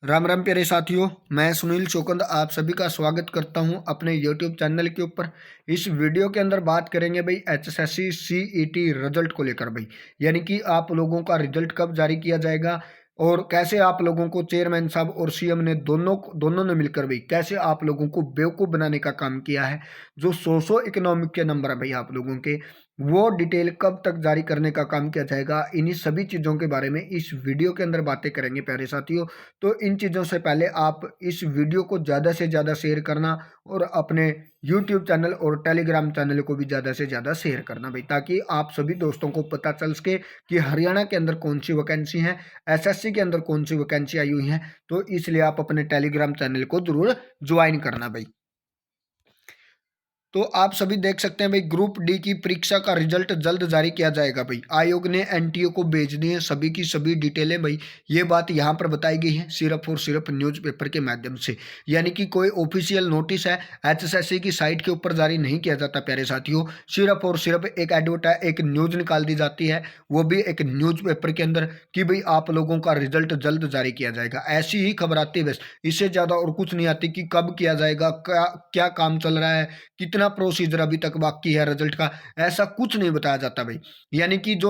राम राम प्यारे साथियों, मैं सुनील चौकंद आप सभी का स्वागत करता हूं अपने YouTube चैनल के ऊपर। इस वीडियो के अंदर बात करेंगे भाई एचएसएससी सीईटी रिजल्ट को लेकर भाई, यानी कि आप लोगों का रिजल्ट कब जारी किया जाएगा और कैसे आप लोगों को चेयरमैन साहब और सीएम ने दोनों ने मिलकर भाई कैसे आप लोगों को बेवकूफ़ बनाने का काम किया है। जो सोशो इकोनॉमिक के नंबर है भाई आप लोगों के, वो डिटेल कब तक जारी करने का काम किया जाएगा, इन्हीं सभी चीज़ों के बारे में इस वीडियो के अंदर बातें करेंगे प्यारे साथियों। तो इन चीज़ों से पहले आप इस वीडियो को ज़्यादा से ज़्यादा शेयर करना और अपने यूट्यूब चैनल और टेलीग्राम चैनल को भी ज़्यादा से ज़्यादा शेयर करना भाई, ताकि आप सभी दोस्तों को पता चल सके कि हरियाणा के अंदर कौन सी वैकेंसी है, एसएससी के अंदर कौन सी वैकेंसी आई हुई है। तो इसलिए आप अपने टेलीग्राम चैनल को ज़रूर ज्वाइन करना भाई। तो आप सभी देख सकते हैं भाई, ग्रुप डी की परीक्षा का रिजल्ट जल्द जारी किया जाएगा भाई। आयोग ने एनटीए को भेज दी है सभी की सभी डिटेलें भाई। ये बात यहाँ पर बताई गई है सिर्फ और सिर्फ न्यूज़पेपर के माध्यम से, यानी कि कोई ऑफिशियल नोटिस है एचएसएससी की साइट के ऊपर जारी नहीं किया जाता प्यारे साथियों। सिर्फ और सिर्फ एक न्यूज़ निकाल दी जाती है, वो भी एक न्यूज़पेपर के अंदर, कि भाई आप लोगों का रिजल्ट जल्द जारी किया जाएगा। ऐसी ही खबर आती है बस, इससे ज़्यादा और कुछ नहीं आती कि कब किया जाएगा, क्या क्या काम चल रहा है, कितना प्रोसीजर अभी तक बाकी है रिजल्ट का, ऐसा कुछ नहीं बताया जाता भाई। यानी कि जो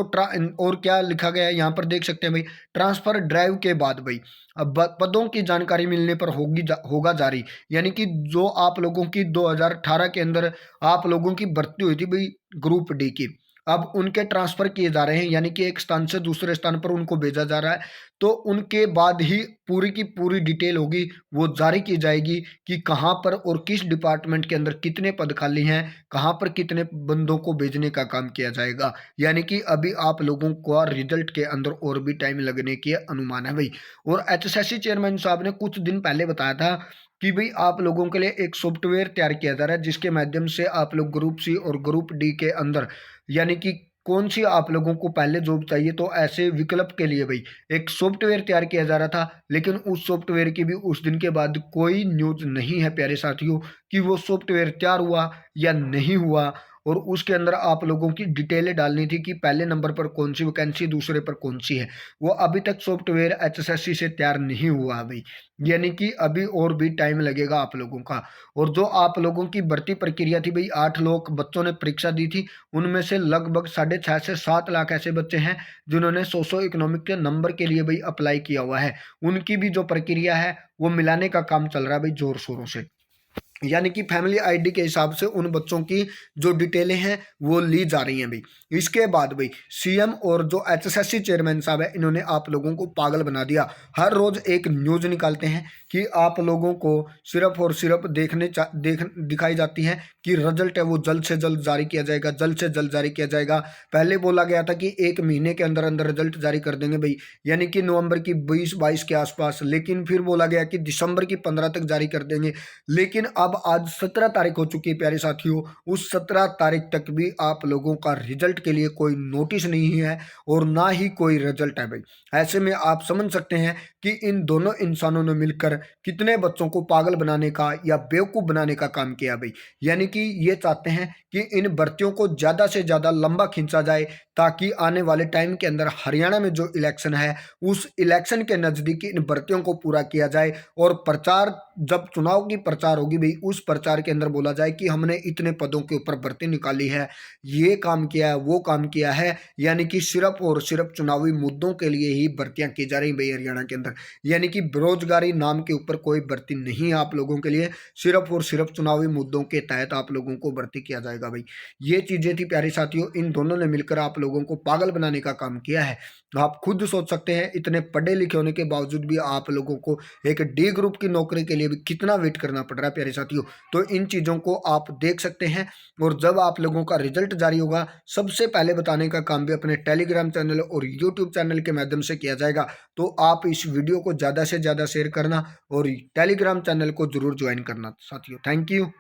और क्या लिखा गया है यहाँ पर देख सकते हैं भाई, ट्रांसफर ड्राइव के बाद भाई अब पदों की जानकारी मिलने पर होगा जारी। यानी कि जो आप लोगों की 2018 के अंदर आप लोगों की भर्ती हुई थी भाई ग्रुप डी की, अब उनके ट्रांसफर किए जा रहे हैं, यानी कि एक स्थान से दूसरे स्थान पर उनको भेजा जा रहा है। तो उनके बाद ही पूरी की पूरी डिटेल होगी, वो जारी की जाएगी कि कहाँ पर और किस डिपार्टमेंट के अंदर कितने पद खाली हैं, कहाँ पर कितने बंदों को भेजने का काम किया जाएगा। यानी कि अभी आप लोगों को रिजल्ट के अंदर और भी टाइम लगने के अनुमान है भाई। और एचएसएससी चेयरमैन साहब ने कुछ दिन पहले बताया था कि भाई आप लोगों के लिए एक सॉफ्टवेयर तैयार किया जा रहा है, जिसके माध्यम से आप लोग ग्रुप सी और ग्रुप डी के अंदर, यानी कि कौन सी आप लोगों को पहले जॉब चाहिए, तो ऐसे विकल्प के लिए भाई एक सॉफ्टवेयर तैयार किया जा रहा था। लेकिन उस सॉफ्टवेयर की भी उस दिन के बाद कोई न्यूज़ नहीं है प्यारे साथियों, कि वो सॉफ्टवेयर तैयार हुआ या नहीं हुआ। और उसके अंदर आप लोगों की डिटेलें डालनी थी कि पहले नंबर पर कौन सी वैकेंसी, दूसरे पर कौन सी है। वो अभी तक सॉफ्टवेयर एचएसएससी से तैयार नहीं हुआ अभी, यानी कि अभी और भी टाइम लगेगा आप लोगों का। और जो आप लोगों की भर्ती प्रक्रिया थी भाई, 8 लोग बच्चों ने परीक्षा दी थी, उनमें से लगभग 6.5 से 7 लाख ऐसे बच्चे हैं जिन्होंने सोशो इकोनॉमिक के नंबर के लिए भाई अप्लाई किया हुआ है। उनकी भी जो प्रक्रिया है वो मिलाने का काम चल रहा है भाई जोर शोरों से। यानी कि फैमिली आईडी के हिसाब से उन बच्चों की जो डिटेलें हैं वो ली जा रही हैं भाई। इसके बाद भाई सीएम और जो एचएसएससी चेयरमैन साहब है, इन्होंने आप लोगों को पागल बना दिया। हर रोज एक न्यूज़ निकालते हैं कि आप लोगों को सिर्फ और सिर्फ दिखाई जाती है कि रिजल्ट है वो जल्द से जल्द जारी किया जाएगा, जल्द से जल्द जारी किया जाएगा। पहले बोला गया था कि 1 महीने के अंदर अंदर रिजल्ट जारी कर देंगे भाई, यानी कि नवंबर की 20-22 के आसपास। लेकिन फिर बोला गया कि दिसंबर की 15 तक जारी कर देंगे। लेकिन अब आज 17 तारीख हो चुकी है प्यारे साथियों, उस 17 तारीख तक भी आप लोगों का रिजल्ट के लिए कोई नोटिस नहीं है और ना ही कोई रिजल्ट है भाई। ऐसे में आप समझ सकते हैं कि इन दोनों इंसानों ने मिलकर कितने बच्चों को पागल बनाने का या बेवकूफ़ बनाने का काम किया भाई। यानी कि ये चाहते हैं कि इन भर्तियों को ज़्यादा से ज़्यादा लंबा खींचा जाए, ताकि आने वाले टाइम के अंदर हरियाणा में जो इलेक्शन है, उस इलेक्शन के नज़दीक इन भर्तियों को पूरा किया जाए। और प्रचार, जब चुनाव की प्रचार होगी भाई, उस प्रचार के अंदर बोला जाए कि हमने इतने पदों के ऊपर भर्ती निकाली है, ये काम किया है, वो काम किया है। यानी कि सिर्फ और सिर्फ चुनावी मुद्दों के लिए ही भर्तियां की जा रही भाई हरियाणा के अंदर। यानी कि बेरोजगारी नाम के ऊपर कोई भर्ती नहीं है आप लोगों के लिए, सिर्फ और सिर्फ चुनावी मुद्दों के तहत आप लोगों को भर्ती किया जाएगा भाई। ये चीज़ें थी प्यारे साथियों, इन दोनों ने मिलकर आप लोगों को पागल बनाने का काम किया है। आप खुद सोच सकते हैं, इतने पढ़े लिखे होने के बावजूद भी आप लोगों को एक डी ग्रुप की नौकरी के लिए भी कितना वेट करना पड़ रहा है प्यारे साथियों। तो इन चीज़ों को आप देख सकते हैं। और जब आप लोगों का रिजल्ट जारी होगा, सबसे पहले बताने का काम भी अपने टेलीग्राम चैनल और यूट्यूब चैनल के माध्यम से किया जाएगा। तो आप इस वीडियो को ज़्यादा से ज़्यादा शेयर करना और टेलीग्राम चैनल को जरूर ज्वाइन करना साथियों। Thank you.